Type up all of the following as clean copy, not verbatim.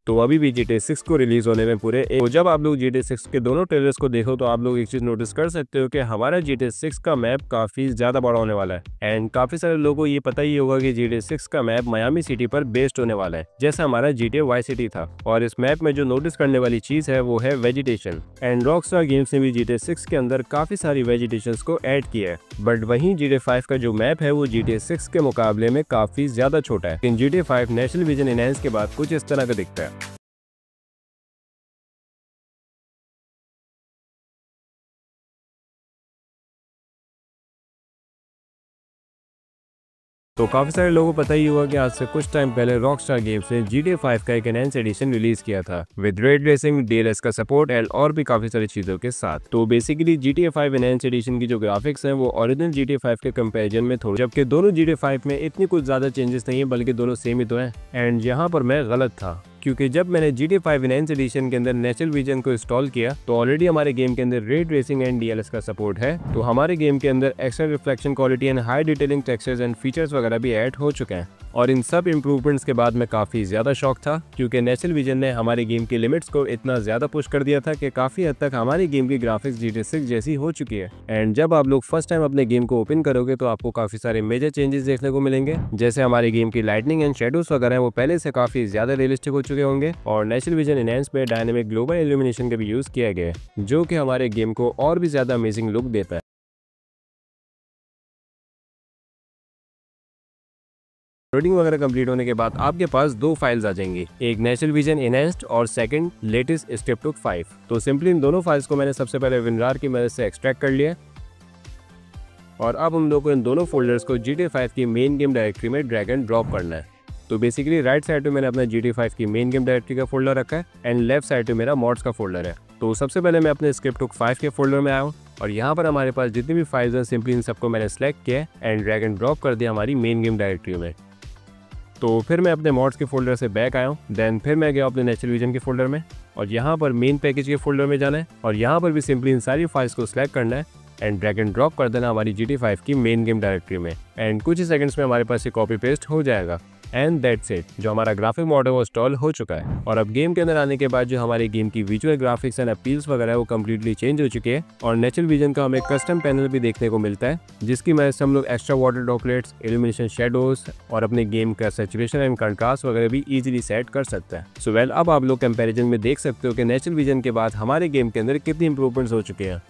तो अभी भी GTA 6 को रिलीज होने में तो जब आप लोग GTA 6 के दोनों ट्रेलर्स को देखो तो आप लोग एक चीज नोटिस कर सकते हो कि हमारा GTA 6 का मैप काफी ज्यादा बड़ा होने वाला है। एंड काफी सारे लोगों को ये पता ही होगा कि GTA 6 का मैप मियामी सिटी पर बेस्ड होने वाला है, जैसा हमारा GTA वाई सिटी था। और इस मैप में जो नोटिस करने वाली चीज है वो है वेजिटेशन। एंड रॉकस्टार गेम्स ने भी GTA 6 के अंदर काफी सारी वेजिटेशन को ऐड किया है, बट वहीं GTA 5 का जो मैप है वो GTA 6 के मुकाबले में काफी ज्यादा छोटा है। लेकिन GTA 5 नेशनल विजन एनहांस के बाद कुछ इस तरह का दिखता है। तो काफी सारे लोगों को पता ही हुआ कि आज से कुछ टाइम पहले रॉकस्टार गेम्स ने GTA 5 का एक एनहांस एडिशन रिलीज किया था विद रेड रेसिंग, DLS का सपोर्ट एंड और भी काफी सारी चीजों के साथ। तो बेसिकली GTA 5 एनहांस एडिशन की जो ग्राफिक्स हैं वो ओरिजिनल GTA 5 के कंपैरिजन में थोड़ी, जबकि दोनों GTA 5 में इतनी कुछ ज्यादा चेंजेस नहीं है, बल्कि दोनों सेम ही तो हैं। एंड यहाँ पर मैं गलत था, क्योंकि जब मैंने GTA 5 एनहांस एडिशन के अंदर नेचुरल विजन को इंस्टॉल किया तो ऑलरेडी हमारे गेम के अंदर रेड रेसिंग एंड DLS का सपोर्ट है। तो हमारे गेम के अंदर extra reflection quality and high detailing textures and features वगैरह भी ऐड हो चुके हैं। और इन सब इम्प्रूवमेंट्स के बाद मैं काफी ज्यादा शॉक था, क्योंकि नेचुरल विजन ने हमारे गेम की लिमिट्स को इतना ज्यादा पुश कर दिया था कि काफी हद तक हमारी गेम की ग्राफिक्स GTA 6 जैसी हो चुकी है। एंड जब आप लोग फर्स्ट टाइम अपने गेम को ओपन करोगे तो आपको काफी सारे मेजर चेंजेस देखने को मिलेंगे, जैसे हमारी गेम की लाइटनिंग एंड शेडोज वगैरह वो पहले से काफी ज्यादा रियलिस्टिक हो चुके होंगे। और नेचुरल विजन एनहांस में डायनेमिक ग्लोबल इल्यूमिनेशन का भी यूज किया गया है, जो कि हमारे गेम को और भी ज्यादा अमेजिंग लुक देता है। लोडिंग वगैरह कंप्लीट होने के बाद आपके पास दो फाइल्स आ जाएंगी, एक नेचुरल विजन एनहांस्ड और सेकंड लेटेस्ट स्क्रिप्ट 5। तो सिंपली इन दोनों फाइल्स को मैंने सबसे पहले WinRAR की मदद से एक्सट्रैक्ट कर लिया और अब हम लोग को इन दोनों फोल्डर्स को GTA 5 की मेन गेम डायरेक्टरी में ड्रैग एंड ड्रॉप करना है। तो बेसिकली राइट साइड पे मैंने अपना GTA 5 की मेन गेम डायरेक्टरी का फोल्डर रखा है एंड लेफ्ट साइड पे मेरा मॉड्स का फोल्डर है। तो सबसे पहले मैं अपने स्क्रिप्ट 5 के फोल्डर में आया हूँ और यहाँ पर हमारे पास जितनी भी फाइल्स हैं सिंपली इन सबको मैंने सेलेक्ट किया एंड ड्रैग एंड ड्रॉप कर दिया हमारी मेन गेम डायरेक्टरी में। तो फिर मैं अपने मॉड्स के फोल्डर से बैक आया हूँ, देन फिर मैं गया अपने नेचुरल विजन के फोल्डर में और यहाँ पर मेन पैकेज के फोल्डर में जाना है और यहाँ पर भी सिंपली इन सारी फाइल्स को सिलेक्ट करना है एंड ड्रैग एंड ड्रॉप कर देना हमारी GTA 5 की मेन गेम डायरेक्टरी में। एंड कुछ ही सेकंड्स में हमारे पास ये कॉपी पेस्ट हो जाएगा एंड दैट्स इट। जो हमारा ग्राफिक मॉड है वो इंस्टॉल हो चुका है और अब गेम के अंदर आने के बाद जो हमारी गेम की विजुअल ग्राफिक्स एंड अपील्स वगैरह वो कम्प्लीटली चेंज हो चुकी है और नेचुरल विजन का हमें कस्टम पैनल भी देखने को मिलता है, जिसकी मदद से हम लोग extra water droplets, illumination shadows और अपने गेम का सैचुरेशन एंड कंट्रास्ट वगैरह भी इजीली सेट कर सकते हैं। सो वेल, अब आप लोग कंपैरिजन में देख सकते हो कि नेचुरल विजन के बाद हमारे गेम के अंदर कितनी इंप्रूवमेंट्स हो चुके हैं।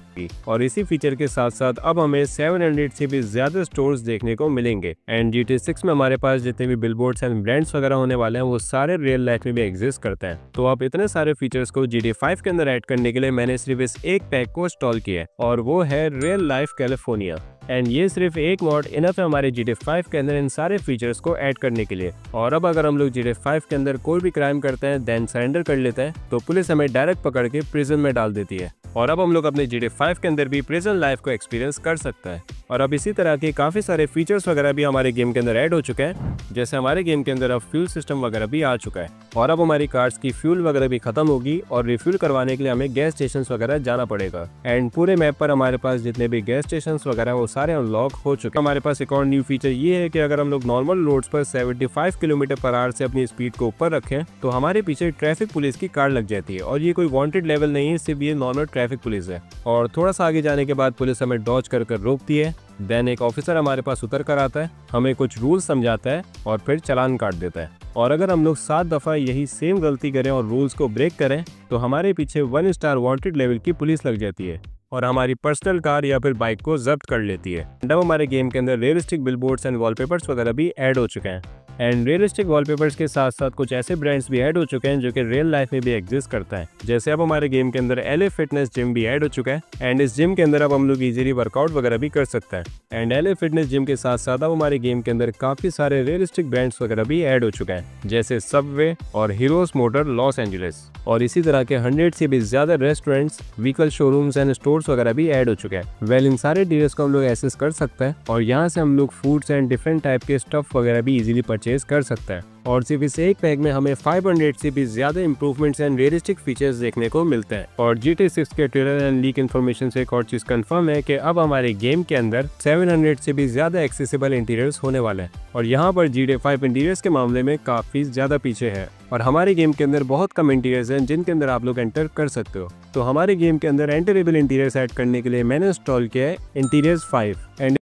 और इसी फीचर के साथ साथ अब हमें 700 से भी ज्यादा स्टोर्स देखने को मिलेंगे एंड GTA 6 में हमारे पास जितने भी बिलबोर्ड्स एंड ब्रांड्स वगैरह होने वाले हैं वो सारे रियल लाइफ में भी एग्जिस्ट करते हैं। तो आप इतने सारे फीचर्स को GTA 5 के अंदर ऐड करने के लिए मैंने सिर्फ इस एक पैक को इंस्टॉल किया है और वो है रियल लाइफ कैलिफोर्निया। एंड ये सिर्फ एक मॉड इनफ है हमारे GTA 5 के अंदर इन सारे फीचर्स को ऐड करने के लिए। और अब अगर हम लोग GTA 5 के अंदर कोई भी क्राइम करते हैं देन सरेंडर कर लेते हैं तो पुलिस हमें डायरेक्ट पकड़ के प्रिजन में डाल देती है और अब हम लोग अपने GTA 5 के अंदर भी प्रिजन लाइफ को एक्सपीरियंस कर सकते हैं। और अब इसी तरह के काफी सारे फीचर्स वगैरह भी हमारे गेम के अंदर ऐड हो चुके हैं, जैसे हमारे गेम के अंदर अब फ्यूल सिस्टम वगैरह भी आ चुका है और अब हमारी कार्स की फ्यूल वगैरह भी खत्म होगी और रिफ्यूल करवाने के लिए हमें गैस स्टेशन वगैरह जाना पड़ेगा। एंड पूरे मैप पर हमारे पास जितने भी गैस स्टेशन वगैरह वो सारे अनलॉक हो चुके हैं। हमारे पास एक और न्यू फीचर ये है कि अगर हम लोग नॉर्मल रोड्स पर 75 किलोमीटर/आवर से अपनी स्पीड को ऊपर रखें तो हमारे पीछे ट्रैफिक पुलिस की कार लग जाती है और ये कोई वांटेड लेवल नहीं है, सिर्फ ये नॉर्मल ट्रैफिक पुलिस है। और थोड़ा सा आगे जाने के बाद पुलिस हमें डॉज कर रोकती है, देन एक ऑफिसर हमारे पास उतर कर आता है, हमें कुछ रूल समझाता है और फिर चालान काट देता है। और अगर हम लोग 7 दफा यही सेम गलती करें और रूल्स को ब्रेक करें तो हमारे पीछे 1 स्टार वांटेड लेवल की पुलिस लग जाती है और हमारी पर्सनल कार या फिर बाइक को जब्त कर लेती है। अब हमारे गेम के अंदर रियलिस्टिक बिलबोर्ड्स एंड वॉलपेपर्स वगैरह भी ऐड हो चुके हैं एंड रियलिस्टिक वॉलपेपर्स के साथ साथ कुछ ऐसे ब्रांड्स भी ऐड हो चुके हैं जो कि रियल लाइफ में भी एग्जिस्ट करता है। जैसे अब हमारे गेम के अंदर LA फिटनेस जिम भी ऐड हो चुका है एंड इस जिम के अंदर अब हम लोग इजीली वर्कआउट वगैरह भी कर सकते हैं। एंड LA फिटनेस जिम के साथ साथ अब हमारे गेम के अंदर काफी सारे रियलिस्टिक ब्रांड्स वगैरह भी ऐड हो चुके हैं, जैसे सबवे और हीरोज मोटर लॉस एंजलिस। और इसी तरह के 100 से भी ज्यादा restaurants, vehicle showrooms and stores वगैरह भी ऐड हो चुके हैं। वेल, इन सारे डिटेल्स को हम लोग एक्सेस कर सकते हैं और यहाँ से हम लोग फूड्स एंड डिफरेंट टाइप के स्टफ वगैरह भी इजीली परचेज परचेज कर सकता है। और सिर्फ इस एक पैक में हमें 500 से भी ज्यादा इंप्रूवमेंट्स एंड रियलिस्टिक फीचर्स देखने को मिलते हैं। और GTA 6 के ट्रेलर एंड लीक इन्फॉर्मेशन से एक और चीज कंफर्म है कि अब हमारे गेम के अंदर 700 से भी ज्यादा एक्सेसिबल इंटीरियर्स होने वाले हैं। और यहाँ पर GTA 5 इंटीरियर्स के मामले में काफी ज्यादा पीछे है और हमारे गेम के अंदर बहुत कम इंटीरियर्स हैं जिनके अंदर आप लोग एंटर कर सकते हो। तो हमारे गेम के अंदर एंटरेबल इंटीरियर्स ऐड करने के लिए मैंने इंस्टॉल किया है इंटीरियर्स 5 एंड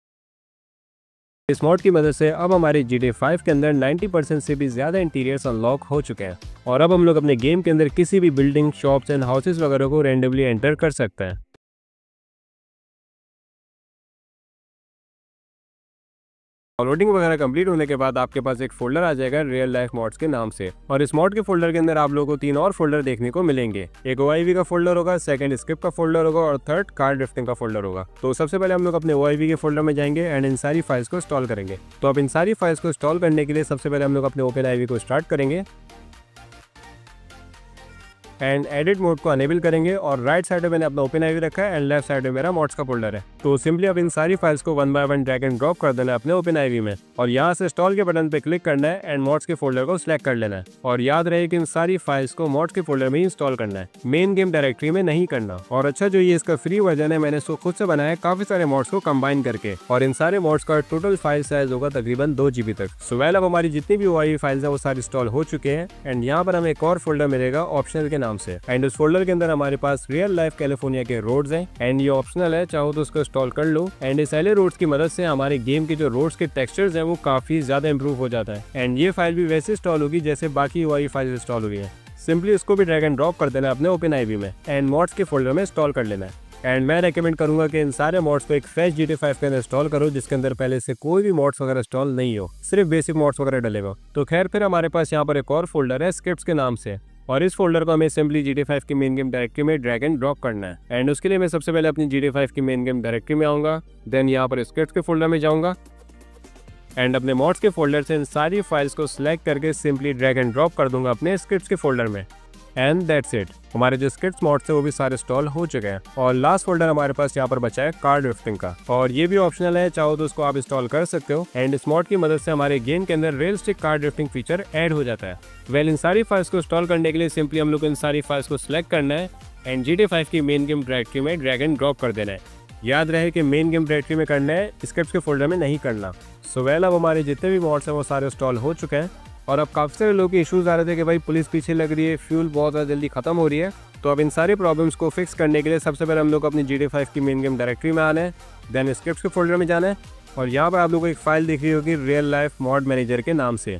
इस मॉड की मदद से अब हमारे GTA 5 के अंदर 90% से भी ज्यादा इंटीरियर्स अनलॉक हो चुके हैं और अब हम लोग अपने गेम के अंदर किसी भी बिल्डिंग, शॉप्स एंड हाउसेस वगैरह को रैंडमली एंटर कर सकते हैं। डाउनलोडिंग वगैरह कंप्लीट होने के बाद आपके पास एक फोल्डर आ जाएगा रियल लाइफ मॉड्स के नाम से और इस मॉड के फोल्डर के अंदर आप लोगों को 3 और फोल्डर देखने को मिलेंगे। एक OIV का फोल्डर होगा, सेकंड स्क्रिप्ट का फोल्डर होगा और थर्ड कार ड्रिफ्टिंग का फोल्डर होगा। तो सबसे पहले हम लोग अपने OIV के फोल्डर में जाएंगे एंड इन सारी फाइल्स को इंस्टॉल करेंगे। तो अब इन सारी फाइल्स को इंस्टॉल करने के लिए सबसे पहले हम लोग अपने OpenIV को स्टार्ट करेंगे एंड एडिट मोड को अनेबल करेंगे और राइट साइड में मैंने अपना OpenIV रखा है एंड लेफ्ट साइड में मेरा मॉड्स का फोल्डर है। तो सिंपली अब इन सारी फाइल्स को 1 बाय 1 ड्रैग एंड ड्रॉप कर देना है अपने OpenIV में और यहाँ से इंस्टॉल के बटन पे क्लिक करना है एंड मॉड्स के फोल्डर को सिलेक्ट कर लेना है। और याद रहे कि इन सारी फाइल्स को मॉड्स के फोल्डर में ही इंस्टॉल करना है, मेन गेम डायरेक्टरी में नहीं करना। और अच्छा जो ये इसका फ्री वर्जन है मैंने इसको खुद से बनाया है काफी सारे मॉड्स को कंबाइन करके और इन सारे मॉड्स का टोटल फाइल साइज होगा तकरीबन 2 GB तक। सो वेल अब हमारी जितनी भी OIV फाइल्स है वो सारी इंस्टॉल हो चुके हैं एंड यहाँ पर हमें एक और फोल्डर मिलेगा ऑप्शनल के नाम से एंड उस फोल्डर के अंदर हमारे पास रियल लाइफ कैलिफोर्निया के रोड्स हैं एंड ये ऑप्शनल है, चाहो तो उसको इंस्टॉल कर लो। एंड इस LA रोड्स की मदद से हमारे गेम के जो रोड्स के टेक्सचर्स हैं वो काफी ज्यादा इंप्रूव हो जाता है एंड ये फाइल भी वैसे इंस्टॉल होगी जैसे बाकी OIV फाइल इंस्टॉल हुई है। सिंपली इसको भी ड्रैग एंड ड्रॉप कर देना अपने OpenIV में एंड मॉड्स के फोल्डर में इंस्टॉल कर लेना है। एंड मैं रेकमेंड करूंगा कि इन सारे मॉड्स को एक फ्रेश GTA 5 के अंदर इंस्टॉल करो जिसके अंदर पहले से कोई भी मॉड्स वगैरह इंस्टॉल नहीं हो, सिर्फ बेसिक मॉड्स वगैरह डलेगा। तो खैर फिर हमारे पास यहाँ पर एक और फोल्डर है स्क्रिप्ट्स के नाम से और इस फोल्डर को हमें सिंपली GTA 5 की मेन गेम डायरेक्टरी में ड्रैग एंड ड्रॉप करना है एंड उसके लिए मैं सबसे पहले अपनी GTA 5 की मेन गेम डायरेक्टरी में आऊंगा, देन यहाँ पर स्क्रिप्ट्स के फोल्डर में जाऊंगा एंड अपने मॉड्स के फोल्डर से इन सारी फाइल्स को सिलेक्ट करके सिंपली ड्रैग एंड ड्रॉप कर दूंगा अपने स्क्रिप्ट्स के फोल्डर में एंड दैट्स इट। हमारे जो स्क्रिप्ट्स मॉड्स है वो भी सारे इंस्टॉल हो चुके हैं और लास्ट फोल्डर हमारे पास यहाँ पर बचा है कार ड्रिफ्टिंग का और ये भी ऑप्शनल है, चाहो तो उसको आप इंस्टॉल कर सकते हो एंड इस मॉड की मदद से हमारे गेम के अंदर realistic car drifting feature add हो जाता है। वेल इन सारी फाइल्स को इंस्टॉल करने के लिए सिंपली हम लोग इन सारी फाइल्स को सिलेक्ट करना है एंड GTA 5 की मेन गेम डायरेक्टरी में ड्रैग एंड ड्रॉप कर देना है। याद रहे कि मेन गेम डायरेक्टरी में करना है, स्क्रिप्ट्स के फोल्डर में नहीं करना। सो वेल अब हमारे जितने भी मॉड्स हैं वो सारे इंस्टॉल हो चुके हैं और अब काफ़ी सारे लोगों के इश्यूज आ रहे थे कि भाई पुलिस पीछे लग रही है, फ्यूल बहुत ज़्यादा जल्दी खत्म हो रही है। तो अब इन सारे प्रॉब्लम्स को फिक्स करने के लिए सबसे पहले हम लोग अपनी GTA 5 की मेन गेम डायरेक्टरी में आना है, देन स्क्रिप्ट्स के फोल्डर में जाना है और यहाँ पर आप लोगों को एक फाइल दिख रही होगी रियल लाइफ मॉड मैनेजर के नाम से।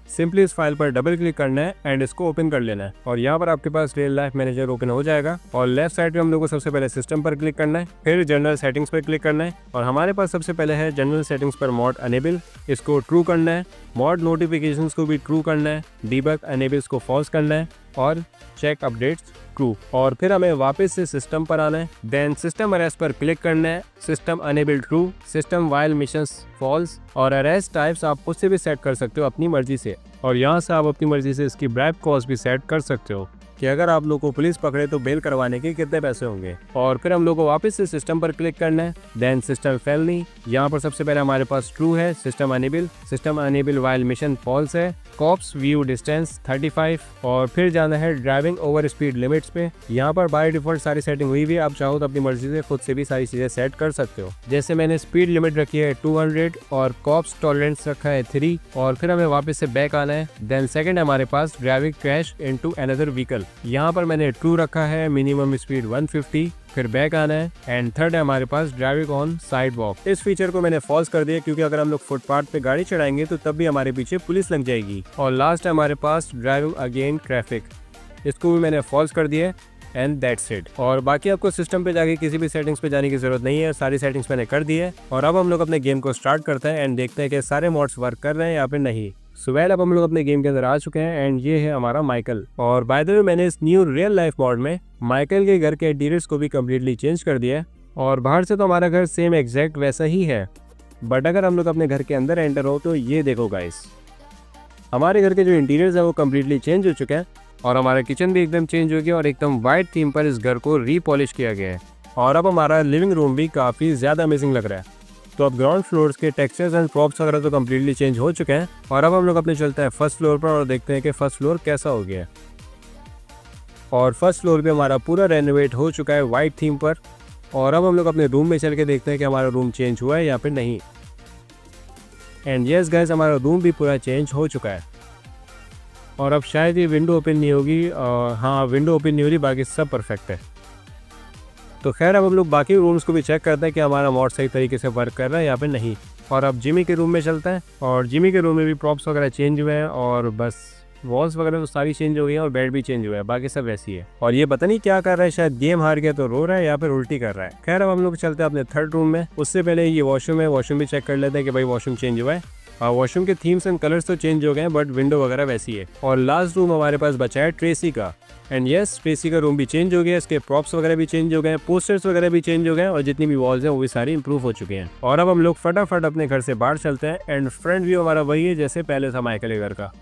सिंपली इस फाइल पर डबल क्लिक करना है एंड इसको ओपन कर लेना है और यहाँ पर आपके पास रियल लाइफ मैनेजर ओपन हो जाएगा और लेफ्ट साइड पे हम लोग को सबसे पहले सिस्टम पर क्लिक करना है, फिर जनरल सेटिंग्स पर क्लिक करना है और हमारे पास सबसे पहले है जनरल सेटिंग्स पर मॉड अनेबल, इसको ट्रू करना है, मॉड नोटिफिकेशंस को भी ट्रू करना है, डीबग अनेबल्स को फॉल्स करना है और चेक अपडेट्स ट्रू और फिर हमें वापस से सिस्टम पर आना है, देन सिस्टम अरेस्ट पर क्लिक करना है, system enable true, system while missions false और अरेस्ट टाइप्स आप उससे भी सेट कर सकते हो अपनी मर्जी से और यहाँ से आप अपनी मर्जी से इसकी ब्राइब कॉस्ट भी सेट कर सकते हो कि अगर आप लोग को पुलिस पकड़े तो बेल करवाने के कितने पैसे होंगे। और फिर हम लोग को वापस से सिस्टम पर क्लिक करना है, देन सिस्टम फेलनी, यहाँ पर सबसे पहले हमारे पास ट्रू है, system enable while mission false है, कॉप्स व्यू डिस्टेंस 35 और फिर जाना है ड्राइविंग ओवर स्पीड लिमिट्स पे। यहाँ पर बाय डिफॉल्ट सारी सेटिंग हुई हुई है, आप चाहो तो अपनी मर्जी से खुद से भी सारी चीजें सेट कर सकते हो। जैसे मैंने स्पीड लिमिट रखी है 200 और कॉप्स टॉलरेंस रखा है 3 और फिर हमें वापस से बैक आना है, देन सेकंड हमारे पास driving crash into another vehicle, यहाँ पर मैंने ट्रू रखा है, मिनिमम स्पीड 150, फिर बैक आना है एंड थर्ड है हमारे पास ड्राइविंग ऑन साइड वॉक। इस फीचर को मैंने फॉल्स कर दिया क्योंकि अगर हम लोग फुटपाथ पे गाड़ी चढ़ाएंगे तो तब भी हमारे पीछे पुलिस लग जाएगी। और लास्ट है हमारे पास ड्राइविंग अगेन ट्रैफिक, इसको भी मैंने फॉल्स कर दिया एंड दैट्स इट। और बाकी आपको सिस्टम पे जाके किसी भी सेटिंग्स पे जाने की जरूरत नहीं है, सारी सेटिंग्स मैंने कर दी है। और अब हम लोग अपने गेम को स्टार्ट करते हैं एंड देखते हैं कि सारे मॉड्स वर्क कर रहे हैं या फिर नहीं। सो वेल अब हम लोग अपने गेम के अंदर आ चुके हैं एंड ये है हमारा माइकल। और बाय द वे मैंने इस न्यू रियल लाइफ मॉड में माइकल के घर के इंटीरियर्स को भी कम्प्लीटली चेंज कर दिया है और बाहर से तो हमारा घर सेम एग्जैक्ट वैसा ही है, बट अगर हम लोग अपने घर के अंदर एंटर हो तो ये देखो गाइस, हमारे घर के जो इंटीरियर्स है वो कम्प्लीटली चेंज हो चुके हैं और हमारा किचन भी एकदम चेंज हो गया और एकदम वाइट थीम पर इस घर को रीपॉलिश किया गया है। और अब हमारा लिविंग रूम भी काफ़ी ज़्यादा अमेजिंग लग रहा है। तो अब ग्राउंड फ्लोर्स के टेक्सचर्स एंड प्रॉप्स वगैरह तो कम्प्लीटली चेंज हो चुके हैं और अब हम लोग अपने चलते हैं फर्स्ट फ्लोर पर और देखते हैं कि फर्स्ट फ्लोर कैसा हो गया है। और फर्स्ट फ्लोर भी हमारा पूरा रेनोवेट हो चुका है वाइट थीम पर। और अब हम लोग अपने रूम में चल के देखते हैं कि हमारा रूम चेंज हुआ है या फिर नहीं। एंड यस गाइस, हमारा रूम भी पूरा चेंज हो चुका है। और अब शायद ये विंडो ओपन नहीं होगी, हाँ विंडो ओपन नहीं हो रही, बाकी सब परफेक्ट है। तो खैर अब हम लोग बाकी रूम्स को भी चेक करते हैं कि हमारा मॉड सही तरीके से वर्क कर रहा है या फिर नहीं। और अब जिमी के रूम में चलते हैं और जिमी के रूम में भी प्रॉप्स वगैरह चेंज हुए हैं और बस वॉल्स वगैरह तो सारी चेंज हो गई हैं और बेड भी चेंज हुआ है, बाकी सब वैसी है। और ये पता नहीं क्या कर रहा है, शायद गेम हार गया तो रो रहा है या फिर उल्टी कर रहा है। खैर अब हम लोग चलते हैं अपने थर्ड रूम में। उससे पहले ये वॉशरूम है, वॉशरूम भी चेक कर लेते हैं कि भाई वॉशरूम चेंज हुआ है। वॉशरूम के थीम्स एंड कलर्स तो चेंज हो गए हैं बट विंडो वगैरह वैसी है। और लास्ट रूम हमारे पास बचा है ट्रेसी का। एंड यस, ट्रेसी का रूम भी चेंज हो गया, इसके प्रॉप्स वगैरह भी चेंज हो गए हैं, पोस्टर्स वगैरह भी चेंज हो गए हैं और जितनी भी वॉल्स हैं वो भी सारी इंप्रूव हो चुके हैं। और अब हम लोग फटाफट अपने घर से बाहर चलते हैं। एंड फ्रंट व्यू हमारा वही है जैसे पहले था माइकल के घर का।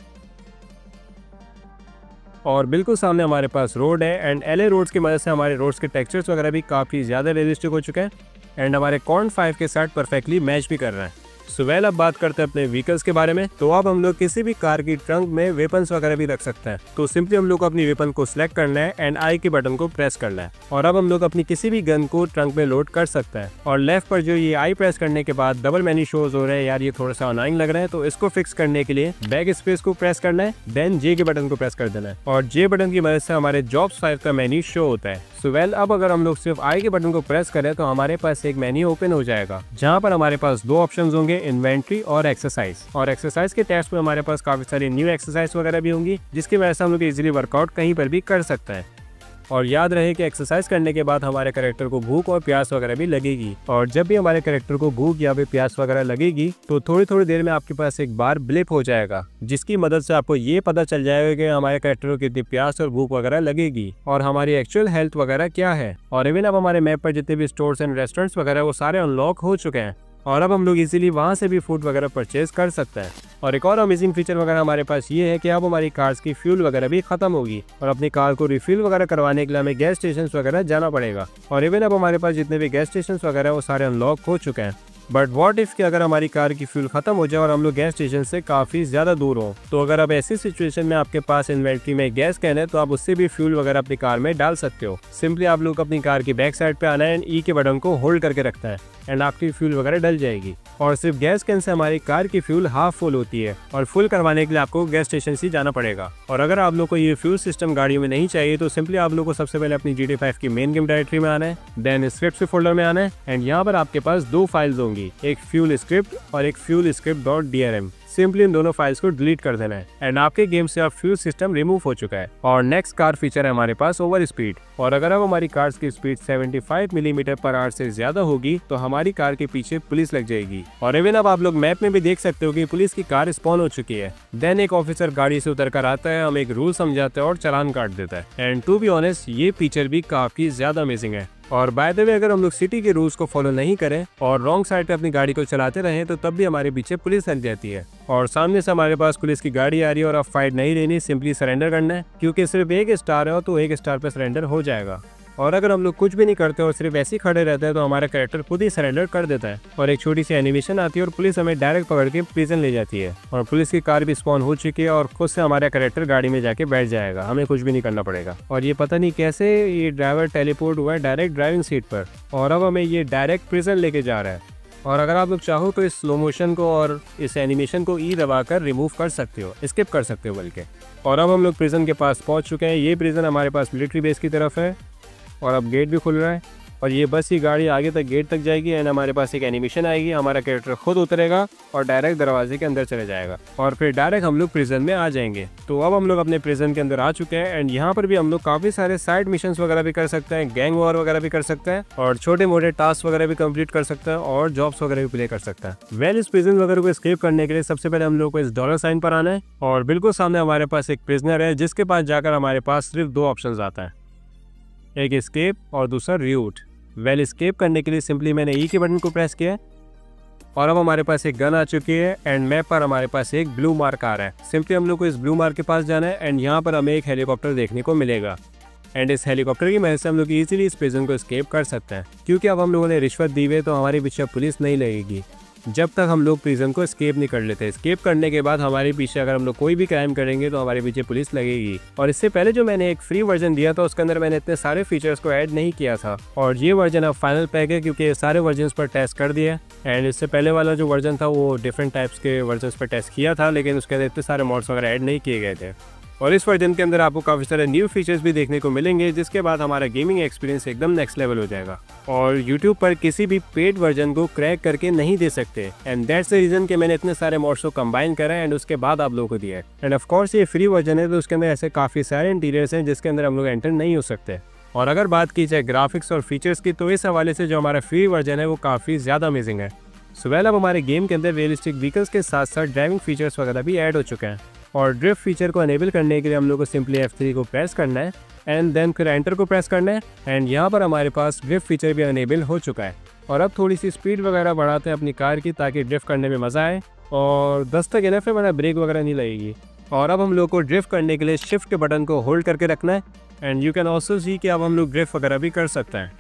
और बिल्कुल सामने हमारे पास रोड है एंड एलए रोड्स की मदद से हमारे रोड्स के टेक्सचर्स वगैरह भी काफ़ी ज़्यादा रियलिस्टिक हो चुके हैं एंड हमारे कॉर्न 5 के साथ परफेक्टली मैच भी कर रहे हैं। सो वेल, अब बात करते हैं अपने व्हीकल्स के बारे में। तो अब हम लोग किसी भी कार की ट्रंक में वेपन्स वगैरह भी रख सकते हैं। तो सिंपली हम लोग को अपनी वेपन को सिलेक्ट करना है एंड आई के बटन को प्रेस करना है और अब हम लोग अपनी किसी भी गन को ट्रंक में लोड कर सकते हैं। और लेफ्ट पर जो ये आई प्रेस करने के बाद डबल मेन्यू शोज हो रहे हैं, यार ये थोड़ा सा अनोइंग लग रहा है, तो इसको फिक्स करने के लिए बैक स्पेस को प्रेस करना है, देन जे के बटन को प्रेस कर देना है और जे बटन की मदद से हमारे जॉब्स फाइल का मेन्यू शो होता है। सो वेल, अब अगर हम लोग सिर्फ आई के बटन को प्रेस करें तो हमारे पास एक मेन्यू ओपन हो जाएगा जहाँ पर हमारे पास दो ऑप्शंस होंगे, इन्वेंट्री और एक्सरसाइज। और एक्सरसाइज के टैब्स में हमारे पास काफी सारी न्यू एक्सरसाइज वगैरह भी होंगी जिसकी वजह से हम लोग इजीली वर्कआउट कहीं पर भी कर सकते हैं। और याद रहे कि एक्सरसाइज करने के बाद हमारे कैरेक्टर को भूख और प्यास वगैरह भी लगेगी और जब भी हमारे कैरेक्टर को भूख या फिर प्यास वगैरह लगेगी तो थोड़ी थोड़ी देर में आपके पास एक बार ब्लिप हो जाएगा जिसकी मदद से आपको ये पता चल जाएगा कि हमारे कैरेक्टर को कितनी प्यास और भूख वगैरह लगेगी और हमारी एक्चुअल हेल्थ वगैरह क्या है। और इवन अब हमारे मैप पर जितने भी स्टोर्स एंड रेस्टोरेंट्स वगैरह वो सारे अनलॉक हो चुके हैं और अब हम लोग इजीली वहाँ से भी फूड वगैरह परचेज कर सकते हैं। और एक और अमेजिंग फीचर वगैरह हमारे पास ये है कि अब हमारी कार्स की फ्यूल वगैरह भी खत्म होगी और अपनी कार को रिफिल वगैरह करवाने के लिए हमें गैस स्टेशन वगैरह जाना पड़ेगा। और इवन अब हमारे पास जितने भी गैस स्टेशन वगैरह वो सारे अनलॉक हो चुके हैं। बट व्हाट इफ कि अगर हमारी कार की फ्यूल खत्म हो जाए और हम लोग गैस स्टेशन से काफी ज्यादा दूर हो, तो अगर अब ऐसी सिचुएशन में आपके पास इन्वेंट्री में गैस कैन है तो आप उससे भी फ्यूल वगैरह अपनी कार में डाल सकते हो। सिंपली आप लोग अपनी कार की बैक साइड पे आना है एंड ई के बटन को होल्ड करके रखना है एंड आपकी फ्यूल वगैरह डल जाएगी। और सिर्फ गैस कैन से हमारी कार की फ्यूल हाफ फुल होती है और फुल करवाने के लिए आपको गैस स्टेशन से जाना पड़ेगा। और अगर आप लोग को ये फ्यूल सिस्टम गाड़ियों में नहीं चाहिए तो सिंपली आप लोग को सबसे पहले अपनी GTA 5 की मेन गेम डायरेक्टरी में आना है, देन स्क्रिप्ट फोल्डर में आना है एंड यहाँ पर आपके पास दो फाइल्स होंगी, एक फ्यूल स्क्रिप्ट और एक फ्यूल script.drm। सिंपली इन दोनों फाइल्स को डिलीट कर देना है एंड आपके गेम से अब फ्यूल सिस्टम रिमूव हो चुका है। और नेक्स्ट कार फीचर है हमारे पास ओवर स्पीड। और अगर अब हमारी कार्स की स्पीड 75 मिलीमीटर पर आवर से ज्यादा होगी तो हमारी कार के पीछे पुलिस लग जाएगी। और इवन अब आप लोग मैप में भी देख सकते हो कि पुलिस की कार स्पॉन हो चुकी है। देन एक ऑफिसर गाड़ी से उतर कर आता है, हम एक रूल समझाते हैं और चालान काट देता है। एंड टू बी ऑनेस्ट ये फीचर भी काफी ज्यादा अमेजिंग है। और बाय द वे, अगर हम लोग सिटी के रूल्स को फॉलो नहीं करें और रॉन्ग साइड पे अपनी गाड़ी को चलाते रहें तो तब भी हमारे पीछे पुलिस लग जाती है। और सामने से हमारे पास पुलिस की गाड़ी आ रही है और अब फाइट नहीं लेनी, सिंपली सरेंडर करना है क्योंकि सिर्फ एक स्टार है तो एक स्टार पे सरेंडर हो जाएगा। और अगर हम लोग कुछ भी नहीं करते और सिर्फ ऐसे ही खड़े रहते हैं तो हमारा कैरेक्टर खुद ही सरेंडर कर देता है और एक छोटी सी एनिमेशन आती है और पुलिस हमें डायरेक्ट पकड़ के प्रिजन ले जाती है। और पुलिस की कार भी स्पॉन हो चुकी है और खुद से हमारा कैरेक्टर गाड़ी में जाके बैठ जाएगा, हमें कुछ भी नहीं करना पड़ेगा। और ये पता नहीं कैसे ये ड्राइवर टेलीपोर्ट हुआ है डायरेक्ट ड्राइविंग सीट पर और अब हमें ये डायरेक्ट प्रिजन लेके जा रहा है। और अगर आप लोग चाहो तो इस स्लो मोशन को और इस एनिमेशन को ई दबाकर रिमूव कर सकते हो, स्किप कर सकते हो बल्कि। और अब हम लोग प्रिजन के पास पहुंच चुके हैं। ये प्रिजन हमारे पास मिलिट्री बेस की तरफ है और अब गेट भी खुल रहा है और ये बस ही गाड़ी आगे तक गेट तक जाएगी एंड हमारे पास एक एनिमेशन आएगी, हमारा कैरेक्टर खुद उतरेगा और डायरेक्ट दरवाजे के अंदर चले जाएगा और फिर डायरेक्ट हम लोग प्रिजन में आ जाएंगे। तो अब हम लोग अपने प्रिजन के अंदर आ चुके हैं एंड यहाँ पर भी हम लोग काफी सारे साइड मिशंस वगैरह भी कर सकते हैं, गैंग वॉर वगैरह भी कर सकते हैं और छोटे मोटे टास्क वगैरह भी कंप्लीट कर सकते हैं और जॉब्स वगैरह भी प्ले कर सकते हैं। वेल, इस प्रिजन वगैरह को एस्केप करने के लिए सबसे पहले हम लोग को इस डॉलर साइन पर आना है और बिल्कुल सामने हमारे पास एक प्रिजनर है जिसके पास जाकर हमारे पास सिर्फ दो ऑप्शन आता है, एक एस्केप और दूसरा रियूट। वेल, एस्केप करने के लिए सिंपली मैंने ई के बटन को प्रेस किया और अब हमारे पास एक गन आ चुकी है एंड मैप पर हमारे पास एक ब्लू मार्क आ रहा है। सिंपली हम लोग को इस ब्लू मार्क के पास जाना है एंड यहाँ पर हमें एक हेलीकॉप्टर देखने को मिलेगा। एंड इस हेलीकॉप्टर की मदद से हम लोग इजीली इस प्रिजन को एस्केप कर सकते हैं, क्योंकि अब हम लोगों ने रिश्वत दी हुई तो हमारे पीछे पुलिस नहीं लगेगी जब तक हम लोग प्रिजन को एस्केप नहीं कर लेते। एस्केप करने के बाद हमारे पीछे अगर हम लोग कोई भी क्राइम करेंगे तो हमारे पीछे पुलिस लगेगी। और इससे पहले जो मैंने एक फ्री वर्जन दिया था उसके अंदर मैंने इतने सारे फीचर्स को ऐड नहीं किया था, और ये वर्जन अब फाइनल पैक है क्योंकि ये सारे वर्जन पर टेस्ट कर दिया। एंड इससे पहले वाला जो वर्जन था वो डिफरेंट टाइप्स के वर्जन पर टेस्ट किया था, लेकिन उसके अंदर इतने सारे मॉड्स वगैरह ऐड नहीं किए गए थे। और इस वर्जन के अंदर आपको काफ़ी सारे न्यू फीचर्स भी देखने को मिलेंगे, जिसके बाद हमारा गेमिंग एक्सपीरियंस एकदम नेक्स्ट लेवल हो जाएगा। और YouTube पर किसी भी पेड वर्जन को क्रैक करके नहीं दे सकते, एंड दैट्स द रीजन कि मैंने इतने सारे मॉड्स को कंबाइन करा एंड उसके बाद आप लोगों को दिया है। एंड ऑफ कोर्स ये फ्री वर्जन है तो उसके अंदर ऐसे काफ़ी सारे इंटीरियर्स हैं जिसके अंदर हम लोग एंटर नहीं हो सकते। और अगर बात की जाए ग्राफिक्स और फीचर्स की, तो इस हवाले से जो हमारा फ्री वर्जन है वो काफ़ी ज़्यादा अमेजिंग है। वेल अब हमारे गेम के अंदर रियलिस्टिक व्हीकल्स के साथ साथ ड्राइविंग फीचर्स वगैरह भी ऐड हो चुके हैं। और ड्रिफ्ट फीचर को अनेबल करने के लिए हम लोग को सिंपली F3 को प्रेस करना है एंड देन फिर एंटर को प्रेस करना है, एंड यहाँ पर हमारे पास ड्रिफ्ट फीचर भी अनेबल हो चुका है। और अब थोड़ी सी स्पीड वगैरह बढ़ाते हैं अपनी कार की ताकि ड्रिफ्ट करने में मज़ा आए, और 10 तक इनफ है वरना ब्रेक वगैरह नहीं लगेगी। और अब हम लोग को ड्रिफ्ट करने के लिए शिफ्ट के बटन को होल्ड करके रखना है, and you can also see कि अब हम लोग ड्रिफ्ट वगैरह भी कर सकते हैं।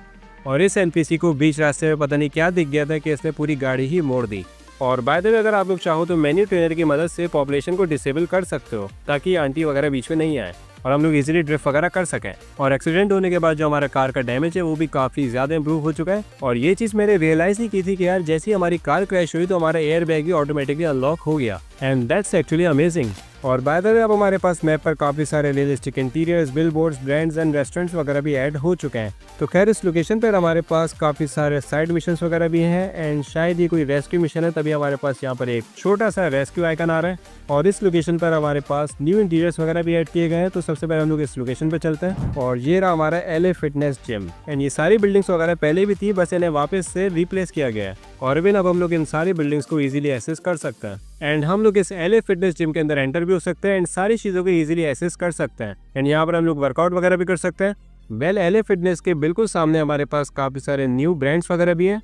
और इस NPC को बीच रास्ते में पता नहीं क्या दिख गया था कि इसने पूरी गाड़ी ही मोड़ दी। और बाय द वे अगर आप लोग चाहो तो मेन्यू ट्रेनर की मदद से पॉपुलेशन को डिसेबल कर सकते हो ताकि आंटी वगैरह बीच में नहीं आए और हम लोग इजीली ड्रिफ्ट वगैरह कर सकें। और एक्सीडेंट होने के बाद जो हमारा कार का डैमेज है वो भी काफ़ी ज़्यादा इंप्रूव हो चुका है। और ये चीज़ मैंने रियलाइज़ नहीं की थी कि यार जैसे ही हमारी कार क्रैश हुई तो हमारा एयर बैग भी ऑटोमेटिकली अनलॉक हो गया, एंड दैट्स एक्चुअली अमेजिंग। और बाय द वे अब हमारे पास मैप पर काफ़ी सारे realistic interiors, billboards, brands and restaurants वगैरह भी ऐड हो चुके हैं। तो खैर इस लोकेशन पर हमारे पास काफ़ी सारे साइड मिशंस वगैरह भी हैं, एंड शायद ये कोई रेस्क्यू मिशन है, तभी हमारे पास यहाँ पर एक छोटा सा रेस्क्यू आइकन आ रहा है। और इस लोकेशन पर हमारे पास न्यू इंटीरियर्स वगैरह भी ऐड किए गए हैं। तो सबसे पहले हम लोग इस लोकेशन पर चलते हैं, और ये रहा हमारा LA फिटनेस जिम। एंड ये सारी बिल्डिंग्स वगैरह पहले भी थी, बस इन्हें वापस से रिप्लेस किया गया है, और इवन अब हम लोग इन सारी बिल्डिंग्स को इजीली एक्सेस कर सकते हैं। एंड हम लोग इस LA फिटनेस जिम के अंदर एंटर भी हो सकते हैं एंड सारी चीज़ों को इजीली एक्सेस कर सकते हैं। एंड यहाँ पर हम लोग वर्कआउट वगैरह भी कर सकते हैं। वेल LA फिटनेस के बिल्कुल सामने हमारे पास काफ़ी सारे न्यू ब्रांड्स वगैरह भी हैं,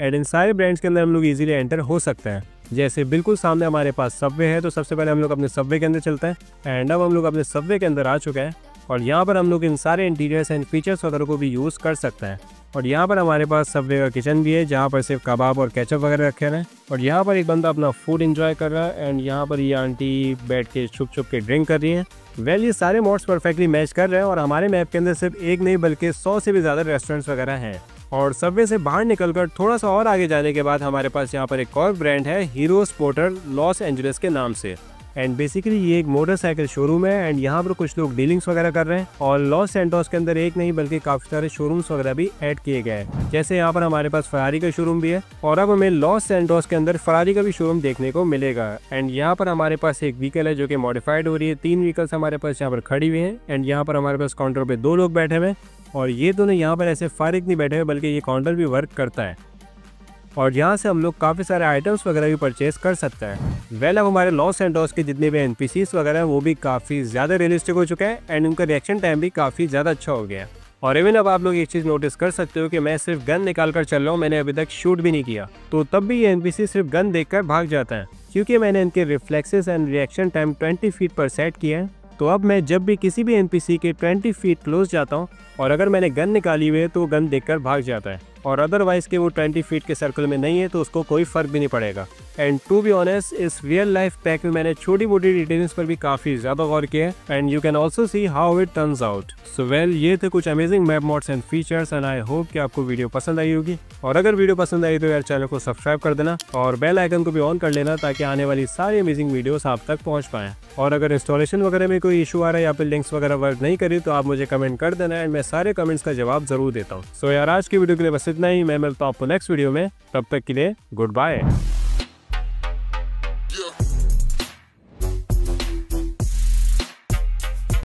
एंड इन सारे ब्रांड्स के अंदर हम लोग इजीली एंटर हो सकते हैं। जैसे बिल्कुल सामने हमारे पास सबवे है, तो सबसे पहले हम लोग अपने सबवे के अंदर चलते हैं। एंड अब हम लोग अपने सबवे के अंदर आ चुके हैं, और यहाँ पर हम लोग इन सारे इंटीरियर्स एंड फीचर्स वगैरह को भी यूज़ कर सकते हैं। और यहाँ पर हमारे पास सबवे का किचन भी है जहाँ पर सिर्फ कबाब और केचप वगैरह रखे हैं, और यहाँ पर एक बंदा अपना फूड एंजॉय कर रहा है, एंड यहाँ पर ये आंटी बैठ के छुप छुप के ड्रिंक कर रही है। वेल ये सारे मोड्स परफेक्टली मैच कर रहे हैं, और हमारे मैप के अंदर सिर्फ एक नहीं बल्कि 100 से भी ज़्यादा रेस्टोरेंट्स वगैरह हैं। और सबवे से बाहर निकलकर थोड़ा सा और आगे जाने के बाद हमारे पास यहाँ पर एक और ब्रांड है हीरो स्पोर्टर लॉस एंजलिस के नाम से। एंड बेसिकली ये एक मोटरसाइकिल शोरूम है, एंड यहाँ पर कुछ लोग डीलिंग्स वगैरह कर रहे हैं। और लॉस सैंटोस के अंदर एक नहीं बल्कि काफ़ी सारे शोरूम्स वगैरह भी ऐड किए गए हैं। जैसे यहाँ पर हमारे पास फरारी का शोरूम भी है, और अब हमें लॉस सैंटोस के अंदर फरारी का भी शोरूम देखने को मिलेगा। एंड यहाँ पर हमारे पास एक व्हीकल है जो कि मॉडिफाइड हो रही है। 3 व्हीकल्स हमारे पास यहाँ पर खड़ी हुई हैं, एंड यहाँ पर हमारे पास काउंटर पर 2 लोग बैठे हुए हैं, और ये दोनों यहाँ पर ऐसे फारिग नहीं बैठे हुए बल्कि ये काउंटर भी वर्क करता है, और यहाँ से हम लोग काफ़ी सारे आइटम्स वगैरह भी परचेज कर सकते हैं। वेल अब हमारे लॉस सैंटोस के जितने भी NPCs वगैरह हैं वो भी काफ़ी ज़्यादा रियलिस्टिक हो चुके हैं, एंड उनका रिएक्शन टाइम भी काफ़ी ज़्यादा अच्छा हो गया है। और इवन अब आप लोग एक चीज़ नोटिस कर सकते हो कि मैं सिर्फ गन निकाल कर चल रहा हूँ, मैंने अभी तक शूट भी नहीं किया, तो तब भी ये NPC सिर्फ गन देखकर भाग जाता है, क्योंकि मैंने इनके reflexes and reaction time 20 feet पर सेट किया है। तो अब मैं जब भी किसी भी NPC के 20 फीट क्लोज जाता हूँ और अगर मैंने गन निकाली हुई है तो गन देखकर भाग जाता है, और अदरवाइज के वो 20 फीट के सर्कल में नहीं है तो उसको कोई फर्क भी नहीं पड़ेगा। एंड टू बी ऑनेस्ट इस रियल लाइफ पैक में मैंने छोटी मोटी डिटेल्स पर भी काफ़ी ज़्यादा गौर किया है, and you can also see how it turns out. So well ये थे कुछ amazing map mods and features, and I hope कि आपको वीडियो पसंद आई होगी। और अगर वीडियो पसंद आई तो यार चैनल को सब्सक्राइब कर देना और बेल आइकन को भी ऑन कर लेना ताकि आने वाली सारी अमेजिंग वीडियोस आप तक पहुंच पाएं। और अगर इंस्टॉलेशन वगैरह में कोई इशू आ रहा है या फिर लिंक्स वगैरह वर्क नहीं करी तो आप मुझे कमेंट कर देना, एंड मैं सारे कमेंट्स का जवाब जरूर देता हूँ। सो यार आज की वीडियो के लिए बस इतना ही, मैं मिलता हूँ आपको नेक्स्ट वीडियो में, तब तक के लिए गुड बाय।